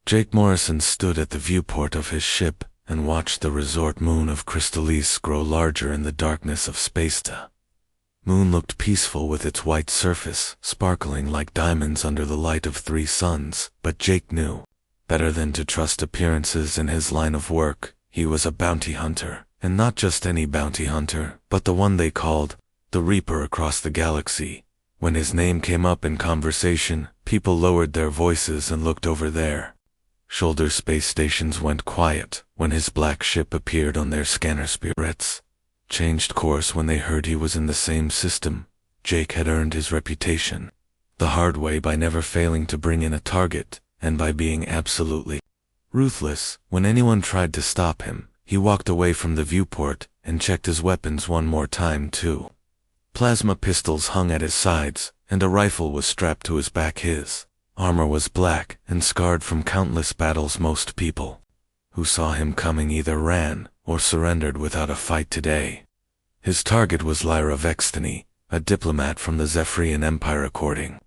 Jake Morrison stood at the viewport of his ship and watched the resort moon of Crystallis grow larger in the darkness of Spaceta. Moon looked peaceful with its white surface, sparkling like diamonds under the light of 3 suns, but Jake knew better than to trust appearances in his line of work. He was a bounty hunter, and not just any bounty hunter, but the one they called the Reaper across the galaxy. When his name came up in conversation, people lowered their voices and looked over their shoulder. Space stations went quiet when his black ship appeared on their scanner. Spirits changed course when they heard he was in the same system. Jake had earned his reputation the hard way by never failing to bring in a target, and by being absolutely ruthless. When anyone tried to stop him, he walked away from the viewport and checked his weapons one more time too. Plasma pistols hung at his sides, and a rifle was strapped to his back. His armor was black and scarred from countless battles. Most people who saw him coming either ran or surrendered without a fight today. His target was Lyra Vextany, a diplomat from the Zephyrian Empire. According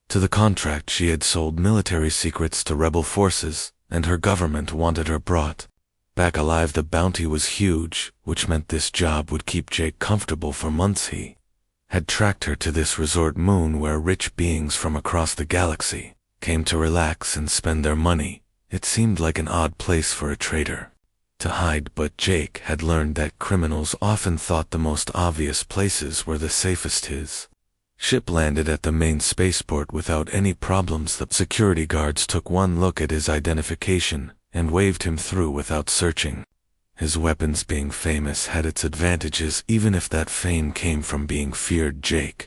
to the contract, she had sold military secrets to rebel forces, and her government wanted her brought back alive. The bounty was huge, which meant this job would keep Jake comfortable for months. He had tracked her to this resort moon where rich beings from across the galaxy came to relax and spend their money. It seemed like an odd place for a traitor to hide, but Jake had learned that criminals often thought the most obvious places were the safest. His ship landed at the main spaceport without any problems. The security guards took one look at his identification and waved him through without searching. His weapons being famous had its advantages, even if that fame came from being feared. Jake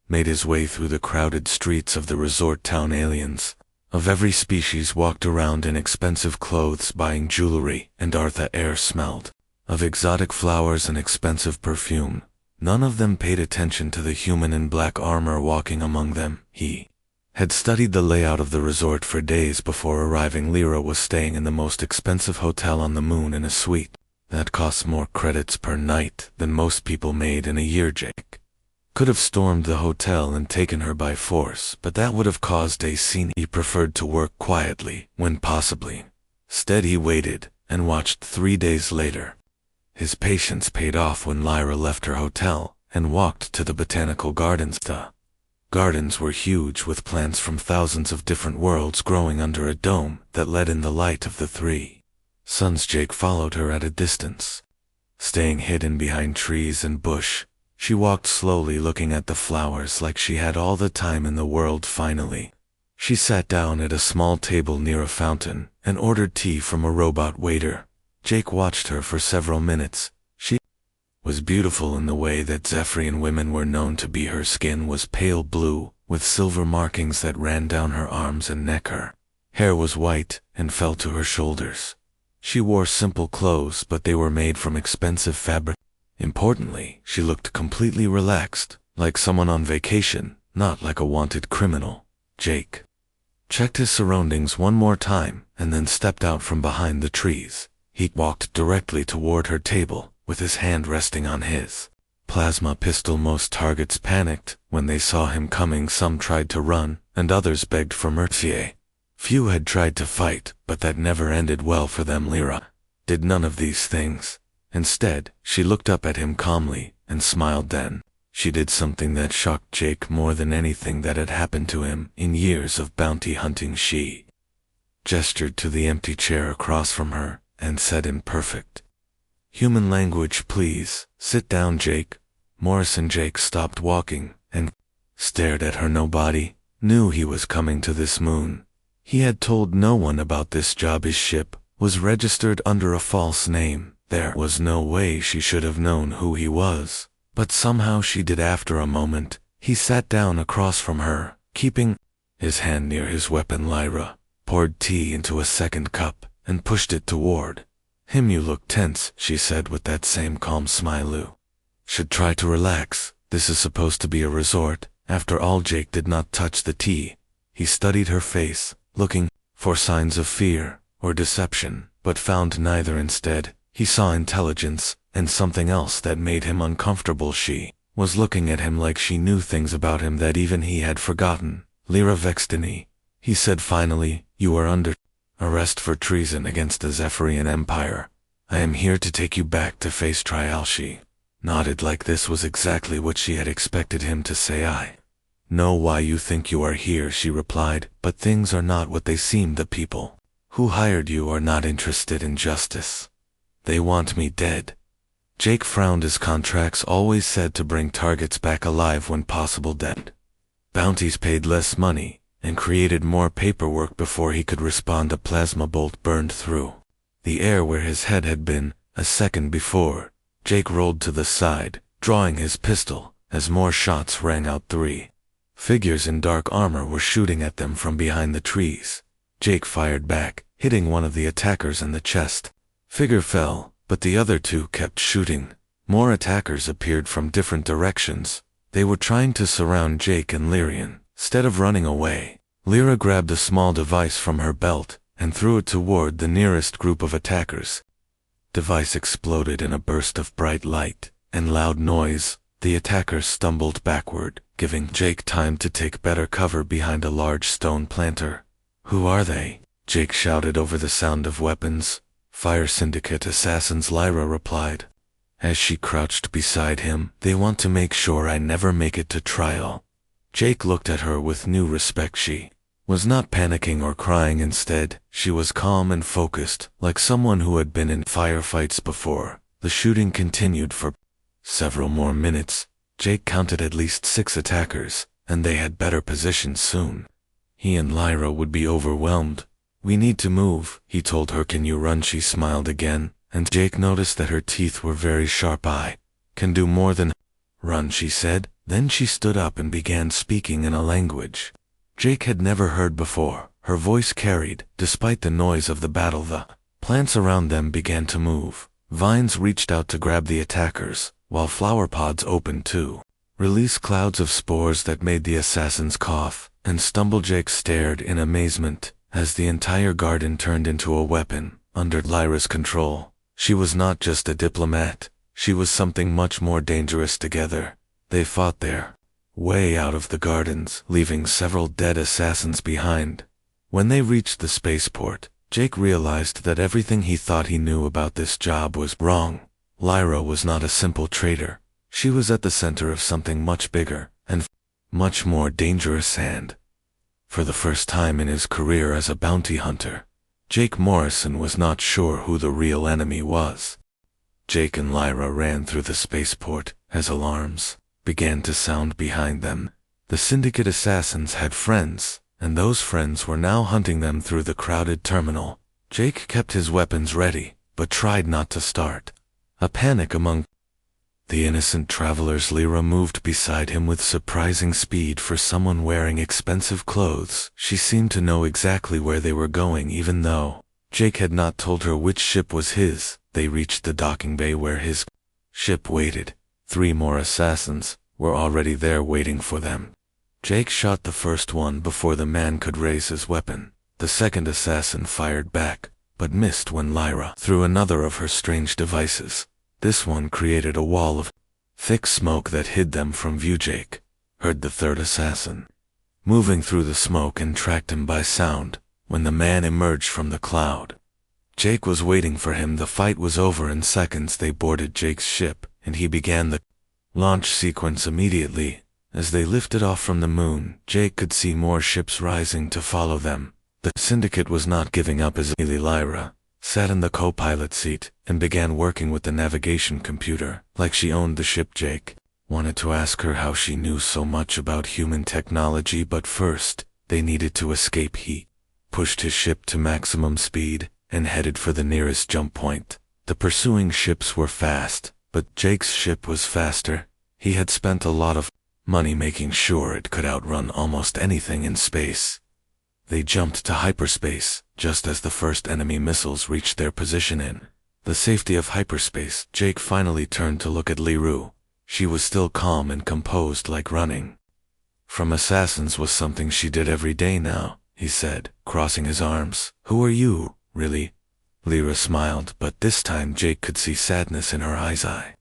made his way through the crowded streets of the resort town. Aliens of every species walked around in expensive clothes buying jewelry, and Artha air smelled of exotic flowers and expensive perfume. None of them paid attention to the human in black armor walking among them. He had studied the layout of the resort for days before arriving. Lyra was staying in the most expensive hotel on the moon in a suite that cost more credits per night than most people made in a year. Jake could have stormed the hotel and taken her by force, but that would have caused a scene. He preferred to work quietly when possibly. Instead, he waited and watched. 3 days later, his patience paid off when Lyra left her hotel and walked to the botanical gardens. The gardens were huge, with plants from thousands of different worlds growing under a dome that let in the light of the 3 suns. Jake followed her at a distance, staying hidden behind trees and bush. She walked slowly, looking at the flowers like she had all the time in the world. Finally, she sat down at a small table near a fountain and ordered tea from a robot waiter. Jake watched her for several minutes. She was beautiful in the way that Zephyrian women were known to be. Her skin was pale blue, with silver markings that ran down her arms and neck. Her hair was white and fell to her shoulders. She wore simple clothes, but they were made from expensive fabric. Importantly, she looked completely relaxed, like someone on vacation, not like a wanted criminal. Jake checked his surroundings one more time and then stepped out from behind the trees. He walked directly toward her table, with his hand resting on his plasma pistol. Most targets panicked when they saw him coming. Some tried to run, and others begged for mercy. Few had tried to fight, but that never ended well for them. Lyra did none of these things. Instead, she looked up at him calmly and smiled. Then she did something that shocked Jake more than anything that had happened to him in years of bounty hunting. She gestured to the empty chair across from her and said in perfect human language, "Please, sit down, Jake." Morrison. Jake stopped walking and stared at her. Nobody knew he was coming to this moon. He had told no one about this job. His ship was registered under a false name. There was no way she should have known who he was, but somehow she did. After a moment, he sat down across from her, keeping his hand near his weapon. Lyra poured tea into a second cup and pushed it toward him. "You look tense," she said with that same calm smile. "You should try to relax. This is supposed to be a resort." After all, Jake did not touch the tea. He studied her face, looking for signs of fear or deception, but found neither. Instead, he saw intelligence and something else that made him uncomfortable. She was looking at him like she knew things about him that even he had forgotten. "Lyra Vextany," he said finally, "you are under Arrest for treason against the Zephyrian Empire. I am here to take you back to face trial. She nodded like this was exactly what she had expected him to say. I know why you think you are here, she replied, but things are not what they seem. The people who hired you are not interested in justice. They want me dead. Jake frowned. His contracts always said to bring targets back alive when possible. Dead bounties paid less money and created more paperwork before he could respond. A plasma bolt burned through the air where his head had been a second before. Jake rolled to the side, drawing his pistol, as more shots rang out. 3 figures in dark armor were shooting at them from behind the trees. Jake fired back, hitting one of the attackers in the chest. Figure fell, but the other 2 kept shooting. More attackers appeared from different directions. They were trying to surround Jake and Lyrian. Instead of running away, Lyra grabbed a small device from her belt and threw it toward the nearest group of attackers. Device exploded in a burst of bright light and loud noise. The attackers stumbled backward, giving Jake time to take better cover behind a large stone planter. Who are they? Jake shouted over the sound of weapons. Fire Syndicate assassins, Lyra replied. As she crouched beside him, they want to make sure I never make it to trial. Jake looked at her with new respect. She was not panicking or crying. Instead, she was calm and focused, like someone who had been in firefights before. The shooting continued for several more minutes. Jake counted at least 6 attackers, and they had better positions soon. He and Lyra would be overwhelmed. We need to move, he told her. Can you run? She smiled again, and Jake noticed that her teeth were very sharp. I can do more than run, she said. Then she stood up and began speaking in a language Jake had never heard before. Her voice carried, despite the noise of the battle. The plants around them began to move. Vines reached out to grab the attackers, while flower pods opened to release clouds of spores that made the assassins cough and stumble. Jake stared in amazement as the entire garden turned into a weapon under Lyra's control. She was not just a diplomat, she was something much more dangerous. Together, they fought their way out of the gardens, leaving several dead assassins behind. When they reached the spaceport, Jake realized that everything he thought he knew about this job was wrong. Lyra was not a simple traitor. She was at the center of something much bigger and much more dangerous. And for the first time in his career as a bounty hunter, Jake Morrison was not sure who the real enemy was. Jake and Lyra ran through the spaceport as alarms began to sound behind them. The Syndicate assassins had friends, and those friends were now hunting them through the crowded terminal. Jake kept his weapons ready, but tried not to start a panic among the innocent travelers. Lyra moved beside him with surprising speed for someone wearing expensive clothes. She seemed to know exactly where they were going, even though Jake had not told her which ship was his. They reached the docking bay where his ship waited. 3 more assassins were already there waiting for them. Jake shot the first one before the man could raise his weapon. The second assassin fired back, but missed when Lyra threw another of her strange devices. This one created a wall of thick smoke that hid them from view. Jake heard the third assassin moving through the smoke and tracked him by sound when the man emerged from the cloud. Jake was waiting for him. The fight was over in seconds. They boarded Jake's ship, and he began the launch sequence immediately. As they lifted off from the moon, Jake could see more ships rising to follow them. The Syndicate was not giving up as easily. Lyra sat in the co-pilot seat and began working with the navigation computer like she owned the ship. Jake wanted to ask her how she knew so much about human technology, but first, they needed to escape. He pushed his ship to maximum speed and headed for the nearest jump point. The pursuing ships were fast, but Jake's ship was faster. He had spent a lot of money making sure it could outrun almost anything in space. They jumped to hyperspace just as the first enemy missiles reached their position in the safety of hyperspace. Jake finally turned to look at Lyra. She was still calm and composed, like running from assassins was something she did every day now, he said, crossing his arms. Who are you, really? Lyra smiled, but this time Jake could see sadness in her eyes. I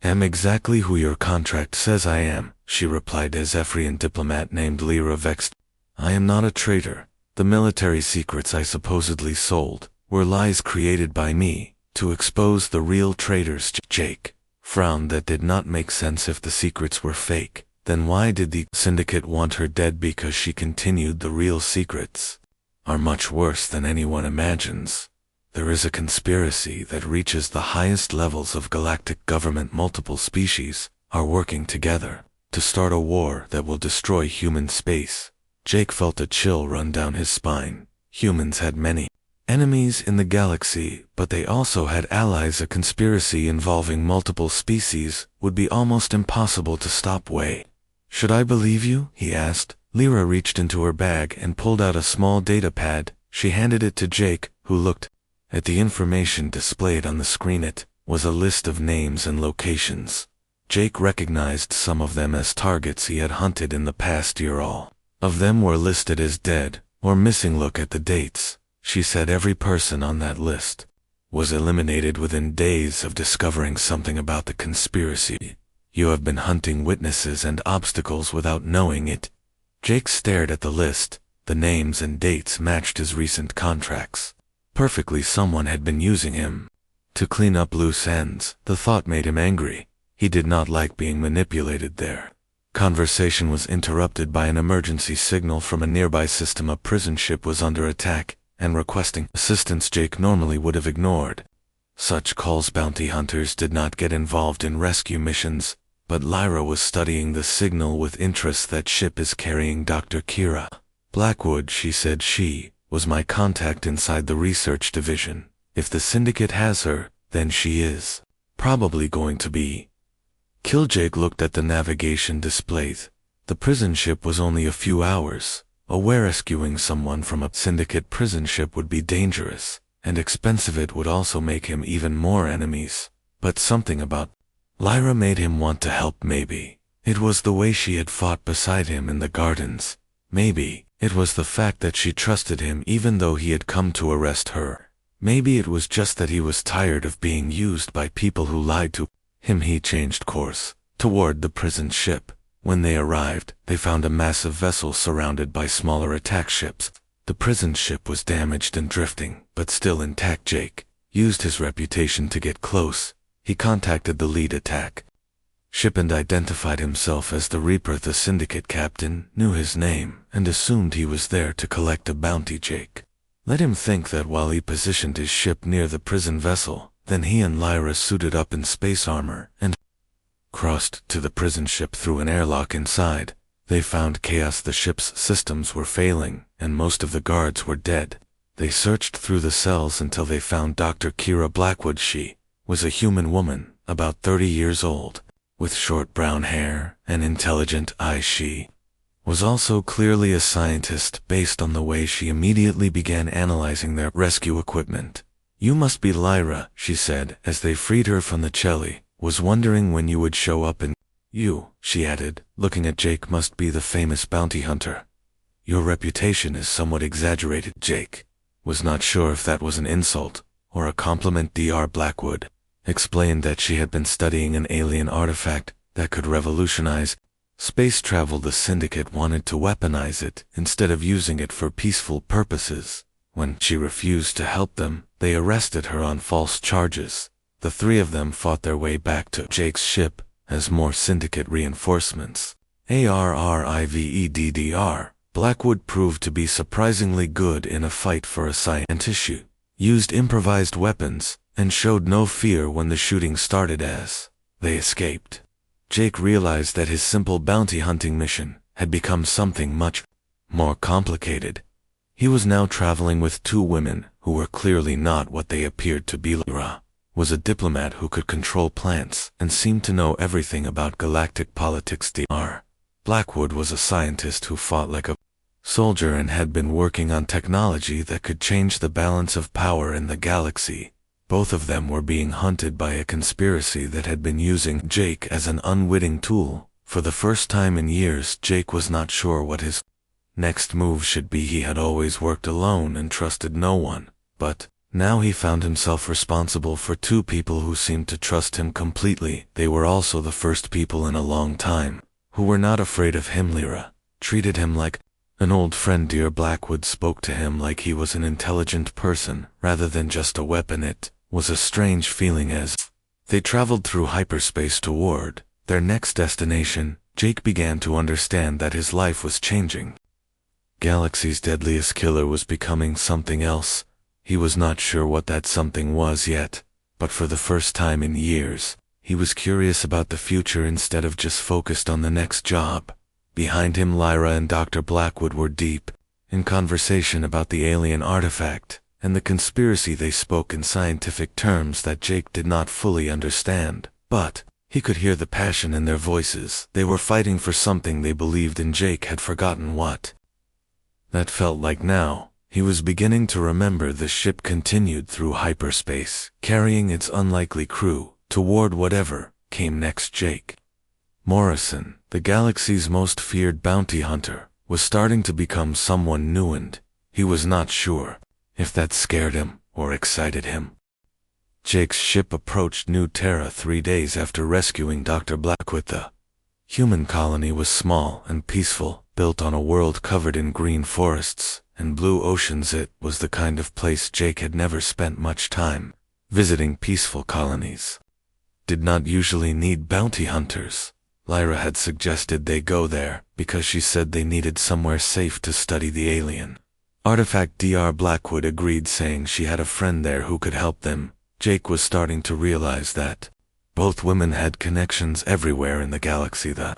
am exactly who your contract says I am, she replied. A Zephyrian diplomat named Lyra vexed. I am not a traitor. The military secrets I supposedly sold were lies created by me to expose the real traitors. Jake frowned. That did not make sense. If the secrets were fake, then why did the syndicate want her dead? Because she continued. The real secrets are much worse than anyone imagines. There is a conspiracy that reaches the highest levels of galactic government. Multiple species are working together to start a war that will destroy human space. Jake felt a chill run down his spine. Humans had many enemies in the galaxy, but they also had allies. A conspiracy involving multiple species would be almost impossible to stop. Should I believe you? He asked. Lyra reached into her bag and pulled out a small data pad. She handed it to Jake, who looked at the information displayed on the screen. It was a list of names and locations. Jake recognized some of them as targets he had hunted in the past year. All of them were listed as dead or missing. Look at the dates, she said. Every person on that list was eliminated within days of discovering something about the conspiracy. You have been hunting witnesses and obstacles without knowing it. Jake stared at the list. The names and dates matched his recent contracts perfectly. Someone had been using him to clean up loose ends. The thought made him angry. He did not like being manipulated. Their conversation was interrupted by an emergency signal from a nearby system. A prison ship was under attack and requesting assistance. Jake normally would have ignored such calls. Bounty hunters did not get involved in rescue missions, but Lyra was studying the signal with interest. That ship is carrying Dr. Kira Blackwood, she said. She was my contact inside the research division. If the syndicate has her, then she is probably going to be killed. Jake looked at the navigation displays. The prison ship was only a few hours away. Rescuing someone from a syndicate prison ship would be dangerous and expensive. It would also make him even more enemies. But something about Lyra made him want to help. Maybe it was the way she had fought beside him in the gardens. Maybe it was the fact that she trusted him even though he had come to arrest her. Maybe it was just that he was tired of being used by people who lied to him. He changed course toward the prison ship. When they arrived, they found a massive vessel surrounded by smaller attack ships. The prison ship was damaged and drifting, but still intact. Jake used his reputation to get close. He contacted the lead attack ship and identified himself as the Reaper. The syndicate captain knew his name and assumed he was there to collect a bounty. Jake let him think that while he positioned his ship near the prison vessel. Then he and Lyra suited up in space armor and crossed to the prison ship through an airlock. Inside, they found chaos. The ship's systems were failing, and most of the guards were dead. They searched through the cells until they found Dr. Kira Blackwood. She was a human woman, about 30 years old, with short brown hair and intelligent eyes. She was also clearly a scientist based on the way she immediately began analyzing their rescue equipment. You must be Lyra, she said, as they freed her from the Chelly. Was wondering when you would show up. And you, she added, looking at Jake, must be the famous bounty hunter. Your reputation is somewhat exaggerated. Jake was not sure if that was an insult or a compliment. Dr. Blackwood explained that she had been studying an alien artifact that could revolutionize space travel. The syndicate wanted to weaponize it instead of using it for peaceful purposes. When she refused to help them, they arrested her on false charges. The three of them fought their way back to Jake's ship as more syndicate reinforcements. ARRIVEDDR. Blackwood proved to be surprisingly good in a fight for a scientist. She used improvised weapons and showed no fear when the shooting started. As they escaped, Jake realized that his simple bounty hunting mission had become something much more complicated. He was now traveling with two women who were clearly not what they appeared to be. Lyra was a diplomat who could control plants and seemed to know everything about galactic politics. Dr. Blackwood was a scientist who fought like a soldier and had been working on technology that could change the balance of power in the galaxy. Both of them were being hunted by a conspiracy that had been using Jake as an unwitting tool. For the first time in years, Jake was not sure what his next move should be. He had always worked alone and trusted no one, but now he found himself responsible for two people who seemed to trust him completely. They were also the first people in a long time who were not afraid of him. Lyra treated him like An old friend, Dear Blackwood, spoke to him like he was an intelligent person rather than just a weapon. It was a strange feeling as they traveled through hyperspace toward their next destination. Jake began to understand that his life was changing. Galaxy's deadliest killer was becoming something else. He was not sure what that something was yet, but for the first time in years, he was curious about the future instead of just focused on the next job. Behind him, Lyra and Dr. Blackwood were deep in conversation about the alien artifact and the conspiracy. They spoke in scientific terms that Jake did not fully understand, but he could hear the passion in their voices. They were fighting for something they believed in. Jake had forgotten what that felt like now. He was beginning to remember. The ship continued through hyperspace, carrying its unlikely crew toward whatever came next. Jake Morrison, the galaxy's most feared bounty hunter, was starting to become someone new, and he was not sure if that scared him or excited him. Jake's ship approached New Terra 3 days after rescuing Dr. Blackwood. The human colony was small and peaceful, built on a world covered in green forests and blue oceans. It was the kind of place Jake had never spent much time. Visiting peaceful colonies did not usually need bounty hunters. Lyra had suggested they go there because she said they needed somewhere safe to study the alien artifact. Dr. Blackwood agreed, saying she had a friend there who could help them. Jake was starting to realize that both women had connections everywhere in the galaxy. The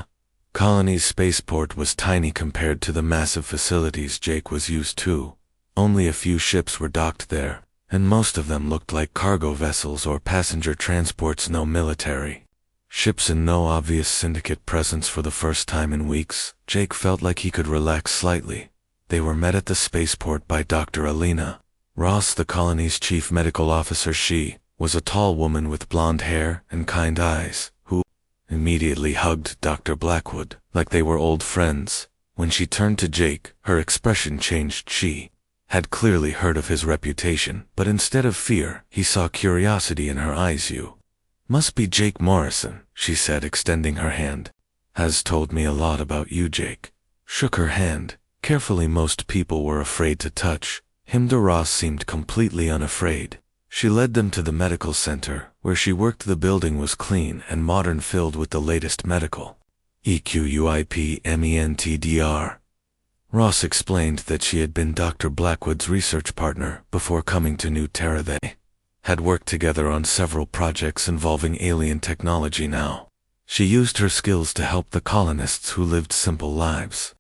colony's spaceport was tiny compared to the massive facilities Jake was used to. Only a few ships were docked there, and most of them looked like cargo vessels or passenger transports. No military ships and no obvious syndicate presence. For the first time in weeks, Jake felt like he could relax slightly. They were met at the spaceport by Dr. Alina Ross, the colony's chief medical officer. She was a tall woman with blonde hair and kind eyes, who immediately hugged Dr. Blackwood like they were old friends. When she turned to Jake, her expression changed. She had clearly heard of his reputation, but instead of fear, he saw curiosity in her eyes. You must be Jake Morrison, she said, extending her hand. Has told me a lot about you. Jake shook her hand carefully. Most people were afraid to touch him. Ross seemed completely unafraid. She led them to the medical center, where she worked. The building was clean and modern, filled with the latest medical equipment. Ross explained that she had been Dr. Blackwood's research partner before coming to New Terra. They had worked together on several projects involving alien technology. Now she used her skills to help the colonists who lived simple lives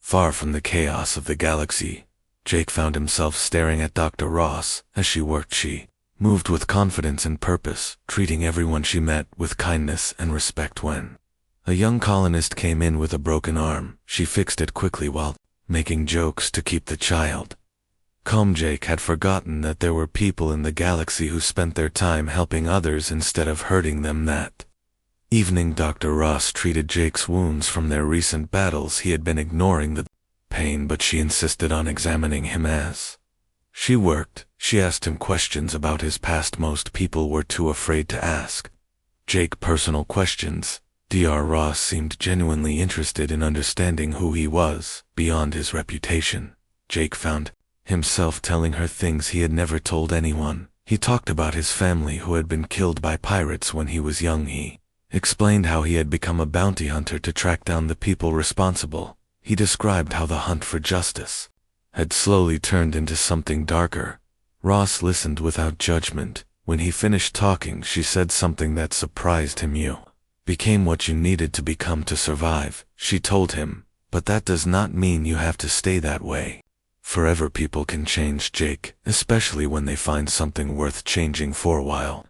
far from the chaos of the galaxy. Jake found himself staring at Dr. Ross as she worked. She moved with confidence and purpose, treating everyone she met with kindness and respect. When a young colonist came in with a broken arm, she fixed it quickly while making jokes to keep the child calm. Jake had forgotten that there were people in the galaxy who spent their time helping others instead of hurting them. That evening, Dr. Ross treated Jake's wounds from their recent battles. He had been ignoring the pain, but she insisted on examining him as she worked. She asked him questions about his past most people were too afraid to ask Jake personal questions. Dr. Ross seemed genuinely interested in understanding who he was beyond his reputation. Jake found himself telling her things he had never told anyone. He talked about his family who had been killed by pirates when he was young. He explained how he had become a bounty hunter to track down the people responsible. He described how the hunt for justice had slowly turned into something darker. Ross listened without judgment. When he finished talking, she said something that surprised him. You became what you needed to become to survive, she told him, but that does not mean you have to stay that way forever. People can change, Jake, especially when they find something worth changing for a while.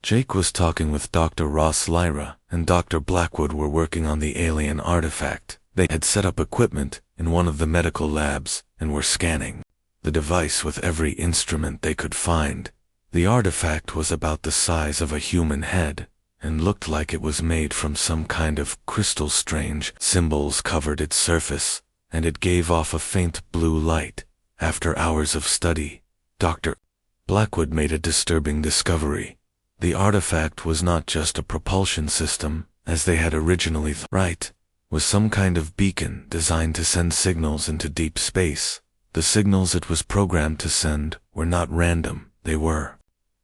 Jake was talking with Dr. Ross. Lyra and Dr. Blackwood were working on the alien artifact. They had set up equipment in one of the medical labs and were scanning the device with every instrument they could find. The artifact was about the size of a human head and looked like it was made from some kind of crystal. Strange symbols covered its surface, and it gave off a faint blue light. After hours of study, Dr. Blackwood made a disturbing discovery. The artifact was not just a propulsion system, as they had originally thought. was some kind of beacon designed to send signals into deep space. The signals it was programmed to send were not random, they were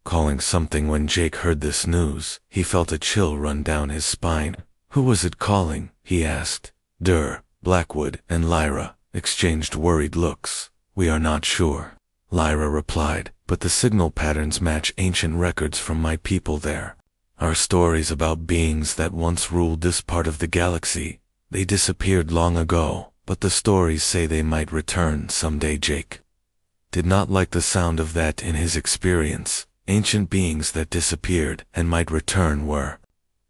calling something. When Jake heard this news, he felt a chill run down his spine. Who was it calling? He asked. Blackwood and Lyra exchanged worried looks. We are not sure, Lyra replied, but the signal patterns match ancient records from my people there. Our stories about beings that once ruled this part of the galaxy. They disappeared long ago, but the stories say they might return someday. Jake did not like the sound of that. In his experience, ancient beings that disappeared and might return were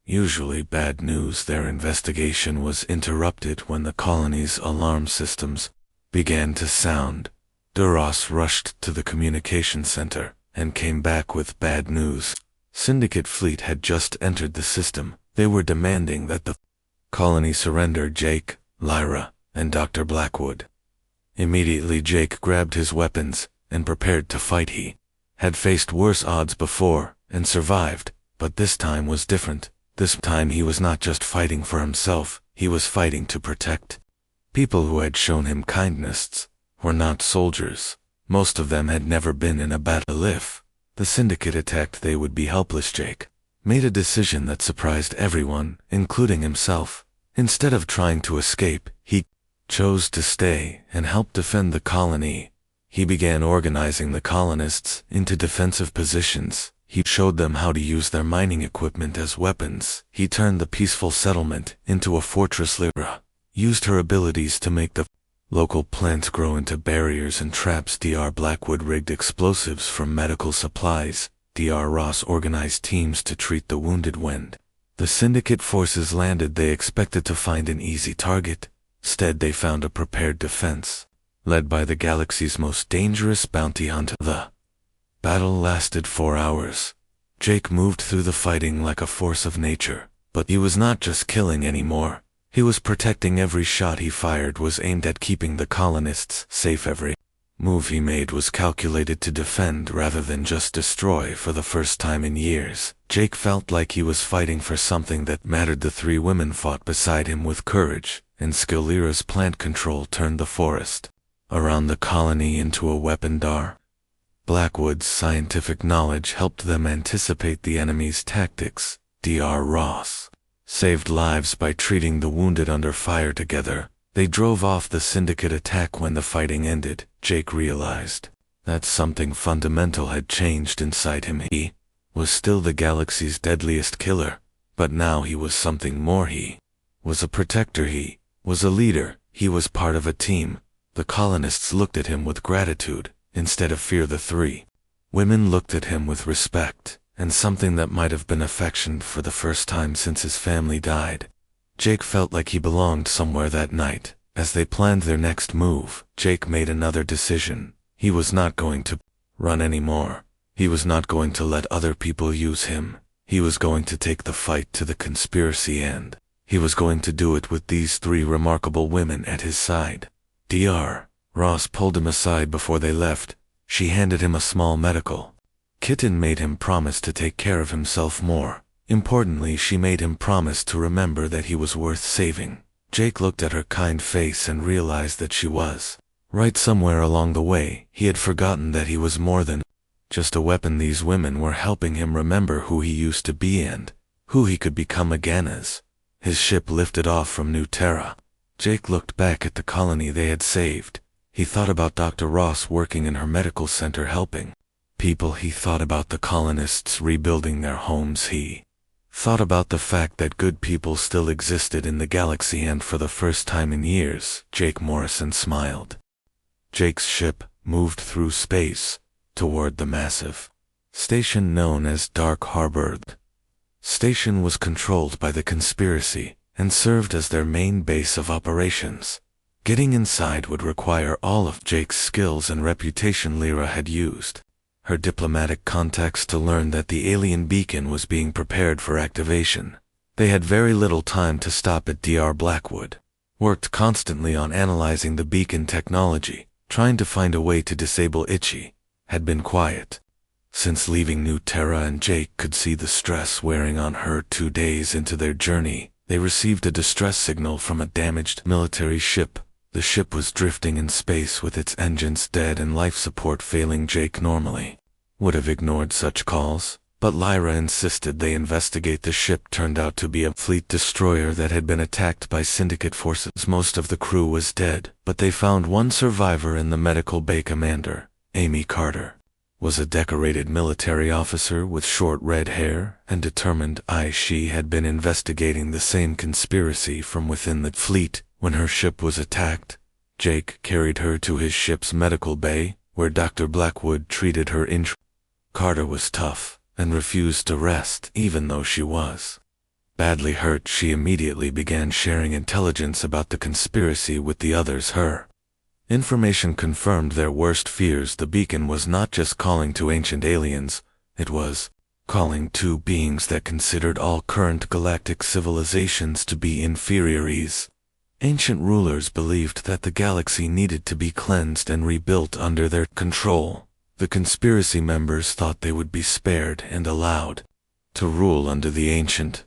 usually bad news. Their investigation was interrupted when the colony's alarm systems began to sound. Duras rushed to the communication center and came back with bad news. Syndicate fleet had just entered the system. They were demanding that the colony surrender Jake, Lyra, and Dr. Blackwood. Immediately Jake grabbed his weapons and prepared to fight. He had faced worse odds before and survived, but this time was different. This time he was not just fighting for himself, he was fighting to protect people who had shown him kindness. Were not soldiers. Most of them had never been in a battle. If the syndicate attacked, they would be helpless. Jake made a decision that surprised everyone, including himself. Instead of trying to escape, he chose to stay and help defend the colony. He began organizing the colonists into defensive positions. He showed them how to use their mining equipment as weapons. He turned the peaceful settlement into a fortress. Lyra used her abilities to make the local plants grow into barriers and traps. Dr. Blackwood rigged explosives from medical supplies. Dr. Ross organized teams to treat the wounded. When the syndicate forces landed, they expected to find an easy target. Instead, they found a prepared defense, led by the galaxy's most dangerous bounty hunter. The battle lasted 4 hours. Jake moved through the fighting like a force of nature, but he was not just killing anymore. He was protecting. Every shot he fired was aimed at keeping the colonists safe. Every move he made was calculated to defend rather than just destroy. For the first time in years, Jake felt like he was fighting for something that mattered. The 3 women fought beside him with courage and skill. Lyra's plant control turned the forest around the colony into a weapon. Dr. Blackwood's scientific knowledge helped them anticipate the enemy's tactics. Dr. Ross saved lives by treating the wounded under fire. Together, they drove off the syndicate attack. When the fighting ended, Jake realized that something fundamental had changed inside him. He was still the galaxy's deadliest killer, but now he was something more. He was a protector. He was a leader. He was part of a team. The colonists looked at him with gratitude instead of fear. The 3 women looked at him with respect and something that might have been affection. For the first time since his family died, Jake felt like he belonged somewhere. That night, as they planned their next move, Jake made another decision. He was not going to run anymore. He was not going to let other people use him. He was going to take the fight to the conspiracy, and he was going to do it with these 3 remarkable women at his side. Dr. Ross pulled him aside before they left. She handed him a small medical kit and made him promise to take care of himself more. Importantly, she made him promise to remember that he was worth saving. Jake looked at her kind face and realized that she was right. Somewhere along the way, he had forgotten that he was more than just a weapon. These women were helping him remember who he used to be and who he could become again. As his ship lifted off from New Terra, Jake looked back at the colony they had saved. He thought about Dr. Ross working in her medical center helping people. He thought about the colonists rebuilding their homes. He thought about the fact that good people still existed in the galaxy, and for the first time in years, Jake Morrison smiled. Jake's ship moved through space toward the massive station known as Dark Harbor. The station was controlled by the conspiracy and served as their main base of operations. Getting inside would require all of Jake's skills and reputation. Lyra had used her diplomatic contacts to learn that the alien beacon was being prepared for activation. They had very little time to stop at. Dr. Blackwood worked constantly on analyzing the beacon technology, trying to find a way to disable Itchy. Had been quiet since leaving New Terra, and Jake could see the stress wearing on her. 2 days into their journey, They received a distress signal from a damaged military ship. The ship was drifting in space with its engines dead and life support failing. Jake normally would have ignored such calls, but Lyra insisted they investigate. The ship turned out to be a fleet destroyer that had been attacked by Syndicate forces. Most of the crew was dead, but they found one survivor in the medical bay. Commander, Amy Carter, was a decorated military officer with short red hair and determined eyes. She had been investigating the same conspiracy from within the fleet when her ship was attacked. Jake carried her to his ship's medical bay, where Dr. Blackwood treated her injuries. Carter was tough and refused to rest even though she was badly hurt. She immediately began sharing intelligence about the conspiracy with the others. Her information confirmed their worst fears. The beacon was not just calling to ancient aliens, it was calling to beings that considered all current galactic civilizations to be inferiors. Ancient rulers believed that the galaxy needed to be cleansed and rebuilt under their control. The conspiracy members thought they would be spared and allowed to rule under the ancient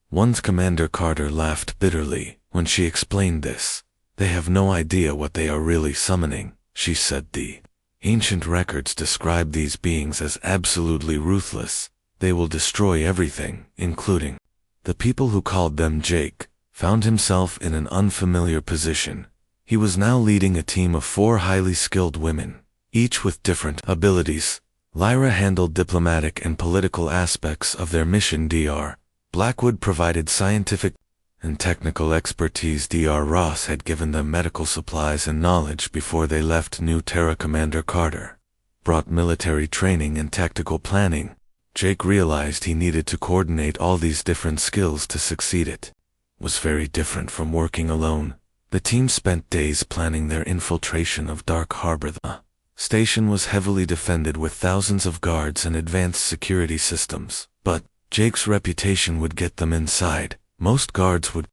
ones. Commander Carter laughed bitterly when she explained this. They have no idea what they are really summoning, she said. The ancient records describe these beings as absolutely ruthless. They will destroy everything, including the people who called them. Jake found himself in an unfamiliar position. He was now leading a team of 4 highly skilled women, each with different abilities. Lyra handled diplomatic and political aspects of their mission. Dr. Blackwood provided scientific and technical expertise. Dr. Ross had given them medical supplies and knowledge before they left New Terra. Commander Carter brought military training and tactical planning. Jake realized he needed to coordinate all these different skills to succeed. It was very different from working alone. The team spent days planning their infiltration of Dark Harbor. The station was heavily defended with thousands of guards and advanced security systems, but Jake's reputation would get them inside. Most guards would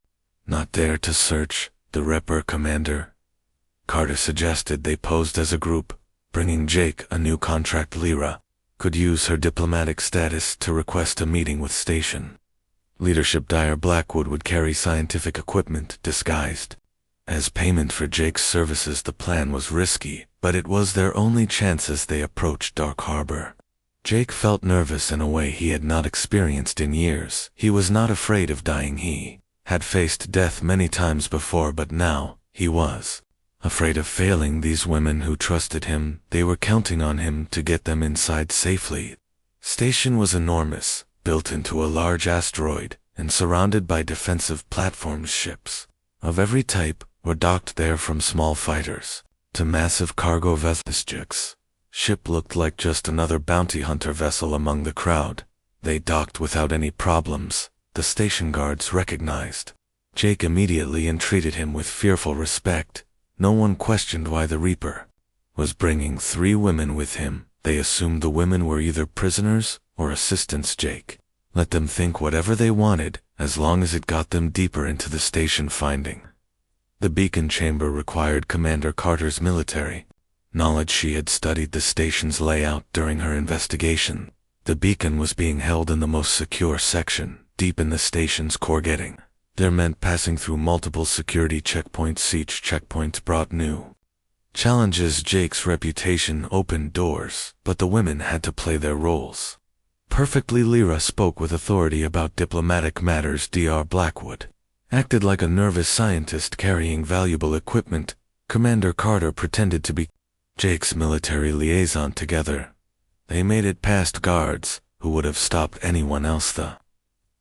not dare to search the Ripper. Commander Carter suggested they posed as a group, bringing Jake a new contract. Lyra could use her diplomatic status to request a meeting with station leadership. Dr. Blackwood would carry scientific equipment disguised as payment for Jake's services. The plan was risky, but it was their only chance as they approached Dark Harbor. Jake felt nervous in a way he had not experienced in years. He was not afraid of dying. He had faced death many times before, but now he was afraid of failing these women who trusted him. They were counting on him to get them inside safely. Station was enormous, built into a large asteroid and surrounded by defensive platforms. Ships of every type were docked there, from small fighters to massive cargo vessels. Ship looked like just another bounty hunter vessel among the crowd. They docked without any problems. The station guards recognized Jake immediately and treated him with fearful respect. No one questioned why the Reaper was bringing 3 women with him. They assumed the women were either prisoners or assistants. Jake let them think whatever they wanted, as long as it got them deeper into the station. Finding the beacon chamber required Commander Carter's military knowledge. She had studied the station's layout during her investigation. The beacon was being held in the most secure section, deep in the station's core. Getting there meant passing through multiple security checkpoints. Each checkpoint brought new challenges. Jake's reputation opened doors, but the women had to play their roles perfectly. Lyra spoke with authority about diplomatic matters. Dr. Blackwood acted like a nervous scientist carrying valuable equipment. Commander Carter pretended to be Jake's military liaison. Together they made it past guards who would have stopped anyone else. The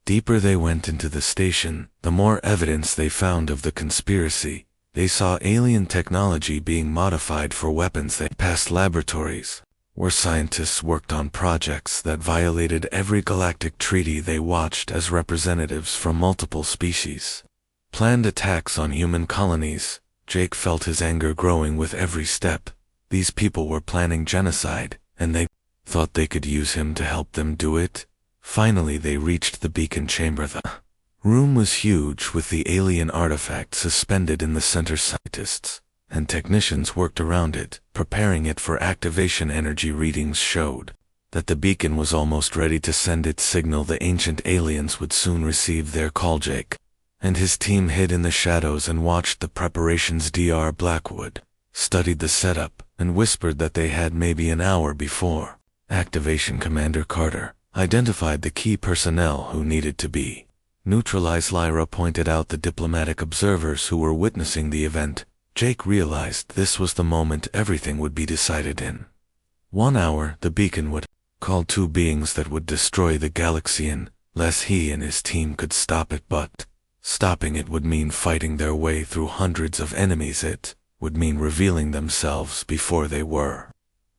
deeper they went into the station, the more evidence they found of the conspiracy. They saw alien technology being modified for weapons. They passed laboratories where scientists worked on projects that violated every galactic treaty. They watched as representatives from multiple species planned attacks on human colonies. Jake felt his anger growing with every step. These people were planning genocide, and they thought they could use him to help them do it. Finally they reached the beacon chamber. The room was huge, with the alien artifact suspended in the center. Scientists and technicians worked around it, preparing it for activation. Energy readings showed that the beacon was almost ready to send its signal. The ancient aliens would soon receive their call. Jake and his team hid in the shadows and watched the preparations. Dr. Blackwood studied the setup and whispered that they had maybe an hour before activation. Commander Carter identified the key personnel who needed to be neutralized. Lyra pointed out the diplomatic observers who were witnessing the event. Jake realized this was the moment everything would be decided in 1 hour. The beacon would call 2 beings that would destroy the galaxy unless he and his team could stop it, but stopping it would mean fighting their way through hundreds of enemies. It would mean revealing themselves before they were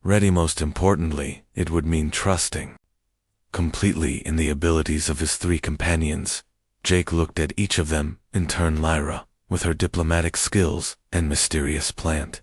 ready. Most importantly, it would mean trusting completely in the abilities of his 3 companions. Jake looked at each of them, in turn Lyra, with her diplomatic skills and mysterious plant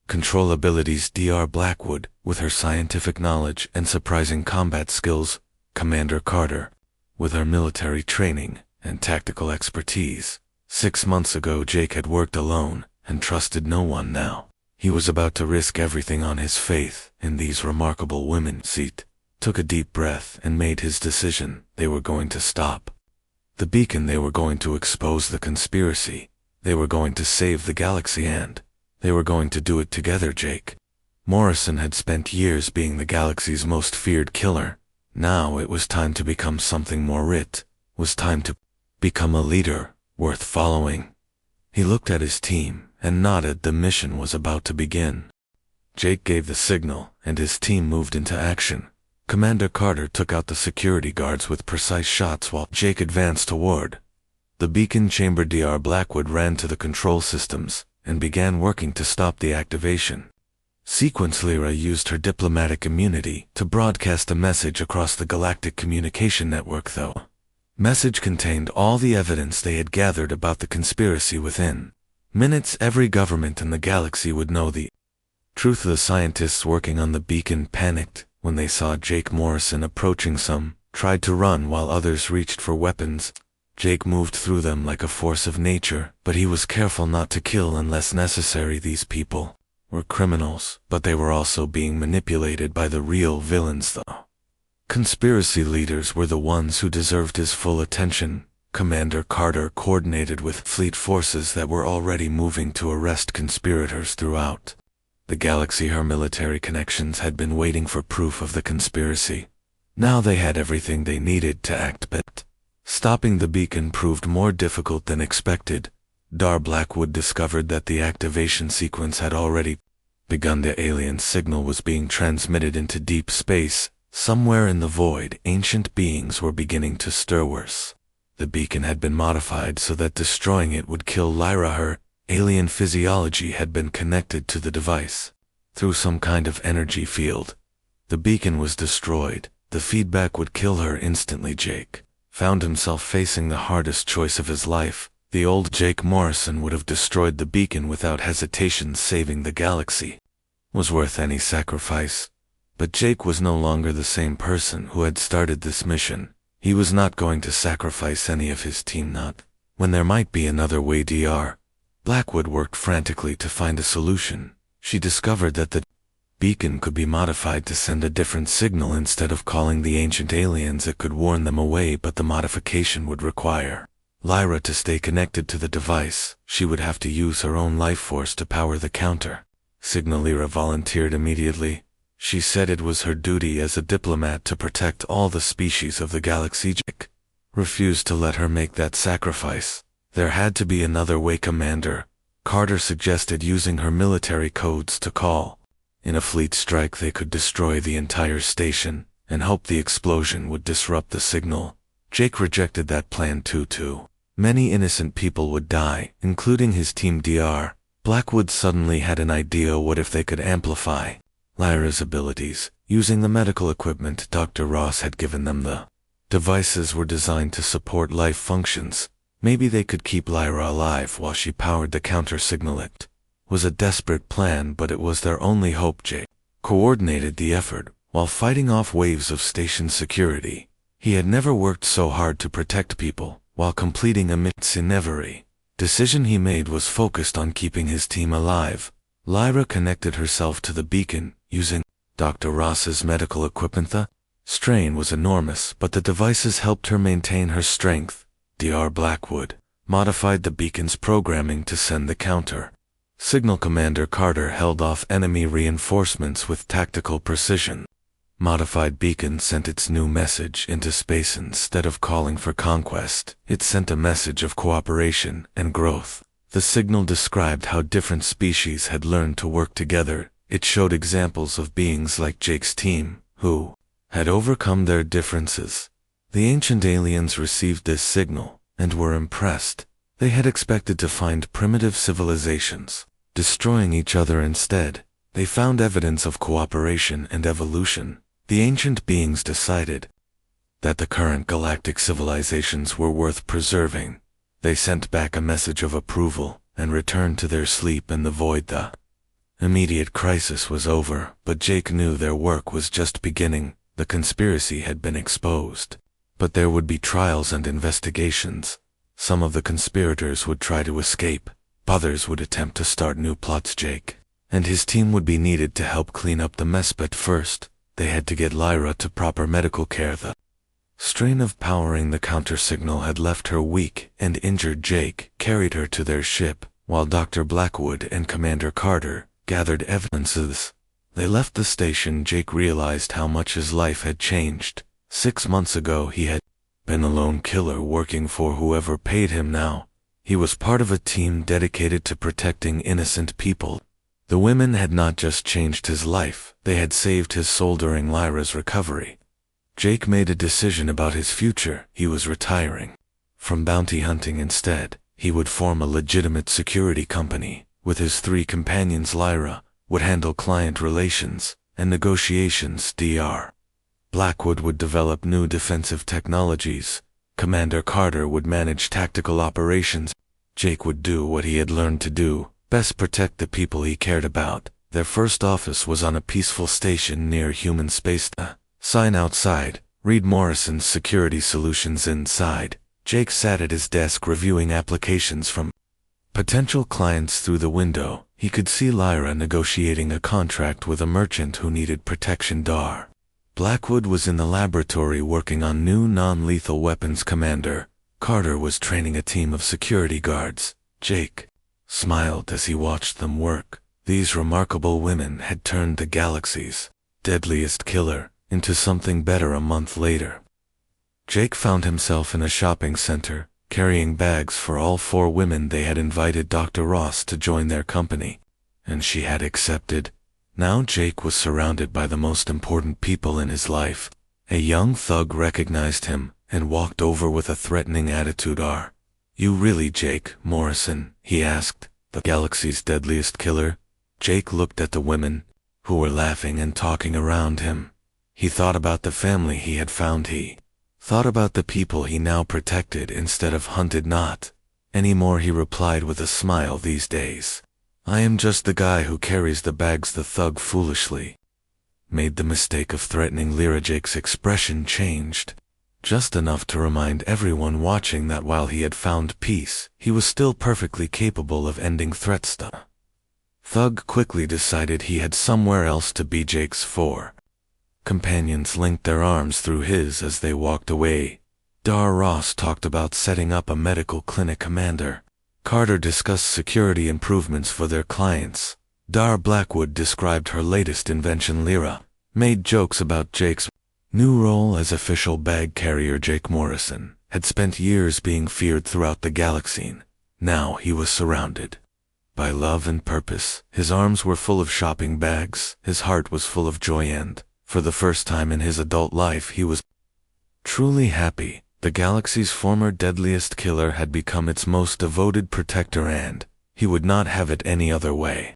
control abilities. Dr. Blackwood, with her scientific knowledge and surprising combat skills. Commander Carter, with her military training and tactical expertise. 6 months ago Jake had worked alone and trusted no one. Now he was about to risk everything on his faith in these remarkable women. Seat took a deep breath and made his decision. They were going to stop the beacon. They were going to expose the conspiracy. They were going to save the galaxy, and they were going to do it together. Jake Morrison had spent years being the galaxy's most feared killer. Now it was time to become something more. It was time to become a leader worth following. He looked at his team and nodded. The mission was about to begin. Jake gave the signal, and his team moved into action. Commander Carter took out the security guards with precise shots while Jake advanced toward the beacon chamber. Dr. Blackwood ran to the control systems and began working to stop the activation sequence. Lyra used her diplomatic immunity to broadcast a message across the galactic communication network. Though message contained all the evidence they had gathered about the conspiracy. Within minutes, every government in the galaxy would know the truth. The scientists working on the beacon panicked when they saw Jake Morrison approaching. Some tried to run while others reached for weapons. Jake moved through them like a force of nature, but he was careful not to kill unless necessary. These people were criminals, but they were also being manipulated by the real villains. The conspiracy leaders were the ones who deserved his full attention. Commander Carter coordinated with fleet forces that were already moving to arrest conspirators throughout the galaxy. Her military connections had been waiting for proof of the conspiracy. Now they had everything they needed to act, but stopping the beacon proved more difficult than expected. Dr. Blackwood discovered that the activation sequence had already begun. The alien signal was being transmitted into deep space. Somewhere in the void, ancient beings were beginning to stir. Worse, the beacon had been modified so that destroying it would kill Lyra. Her alien physiology had been connected to the device through some kind of energy field. The beacon was destroyed. The feedback would kill her instantly. Jake found himself facing the hardest choice of his life. The old Jake Morrison would have destroyed the beacon without hesitation. Saving the galaxy was worth any sacrifice. But Jake was no longer the same person who had started this mission. He was not going to sacrifice any of his team, not when there might be another way. Dr. Blackwood worked frantically to find a solution. She discovered that the beacon could be modified to send a different signal. Instead of calling the ancient aliens, it could warn them away, but the modification would require Lyra to stay connected to the device. She would have to use her own life force to power the counter signal. Lyra volunteered immediately. She said it was her duty as a diplomat to protect all the species of the galaxy. Jake refused to let her make that sacrifice. There had to be another way. Commander Carter suggested using her military codes to call in a fleet strike. They could destroy the entire station and hope the explosion would disrupt the signal. Jake rejected that plan too. Many innocent people would die, including his team. Dr. Blackwood suddenly had an idea. What if they could amplify Lyra's abilities using the medical equipment Dr. Ross had given them? The devices were designed to support life functions. Maybe they could keep Lyra alive while she powered the counter signal. It was a desperate plan, but it was their only hope. Jake coordinated the effort while fighting off waves of station security. He had never worked so hard to protect people while completing a mission. Every decision he made was focused on keeping his team alive. Lyra connected herself to the beacon using Dr. Ross's medical equipment. The strain was enormous, but the devices helped her maintain her strength. Dr. Blackwood modified the beacon's programming to send the counter. Signal Commander Carter held off enemy reinforcements with tactical precision. Modified beacon sent its new message into space. Instead of calling for conquest, it sent a message of cooperation and growth. The signal described how different species had learned to work together. It showed examples of beings like Jake's team, who had overcome their differences. The ancient aliens received this signal and were impressed. They had expected to find primitive civilizations destroying each other. Instead, they found evidence of cooperation and evolution. The ancient beings decided that the current galactic civilizations were worth preserving. They sent back a message of approval and returned to their sleep in the void. The immediate crisis was over, but Jake knew their work was just beginning. The conspiracy had been exposed, but there would be trials and investigations. Some of the conspirators would try to escape, others would attempt to start new plots. Jake and his team would be needed to help clean up the mess, but first, they had to get Lyra to proper medical care. The strain of powering the counter-signal had left her weak, and injured Jake carried her to their ship, while Dr. Blackwood and Commander Carter gathered evidences. They left the station. Jake realized how much his life had changed. 6 months ago he had been a lone killer working for whoever paid him. Now, he was part of a team dedicated to protecting innocent people. The women had not just changed his life, they had saved his soul during Lyra's recovery. Jake made a decision about his future. He was retiring from bounty hunting. Instead, he would form a legitimate security company. With his 3 companions, Lyra would handle client relations and negotiations. Dr. Blackwood would develop new defensive technologies. Commander Carter would manage tactical operations. Jake would do what he had learned to do, best protect the people he cared about. Their first office was on a peaceful station near human space. The sign outside, read Morrison's Security Solutions. Inside, Jake sat at his desk reviewing applications from potential clients. Through the window, he could see Lyra negotiating a contract with a merchant who needed protection. Dr. Blackwood was in the laboratory working on new non-lethal weapons. Commander Carter was training a team of security guards. Jake smiled as he watched them work. These remarkable women had turned the galaxy's deadliest killer into something better. A month later, Jake found himself in a shopping center, carrying bags for all 4 women. They had invited Dr. Ross to join their company, and she had accepted. Now Jake was surrounded by the most important people in his life. A young thug recognized him and walked over with a threatening attitude. "Are you really Jake Morrison?" he asked. "The galaxy's deadliest killer?" Jake looked at the women, who were laughing and talking around him. He thought about the family he had found. He thought about the people he now protected instead of hunted. "Not anymore," he replied with a smile. "These days, I am just the guy who carries the bags." The thug foolishly made the mistake of threatening Lyra. Jake's expression changed, just enough to remind everyone watching that while he had found peace, he was still perfectly capable of ending threats. The thug quickly decided he had somewhere else to be. Jake's 4 companions linked their arms through his as they walked away. Dr. Ross talked about setting up a medical clinic. Commander Carter discussed security improvements for their clients. Dr. Blackwood described her latest invention. Lyra made jokes about Jake's new role as official bag carrier. Jake Morrison had spent years being feared throughout the galaxy. Now he was surrounded by love and purpose. His arms were full of shopping bags, his heart was full of joy, and, for the first time in his adult life, he was truly happy. The galaxy's former deadliest killer had become its most devoted protector, and he would not have it any other way.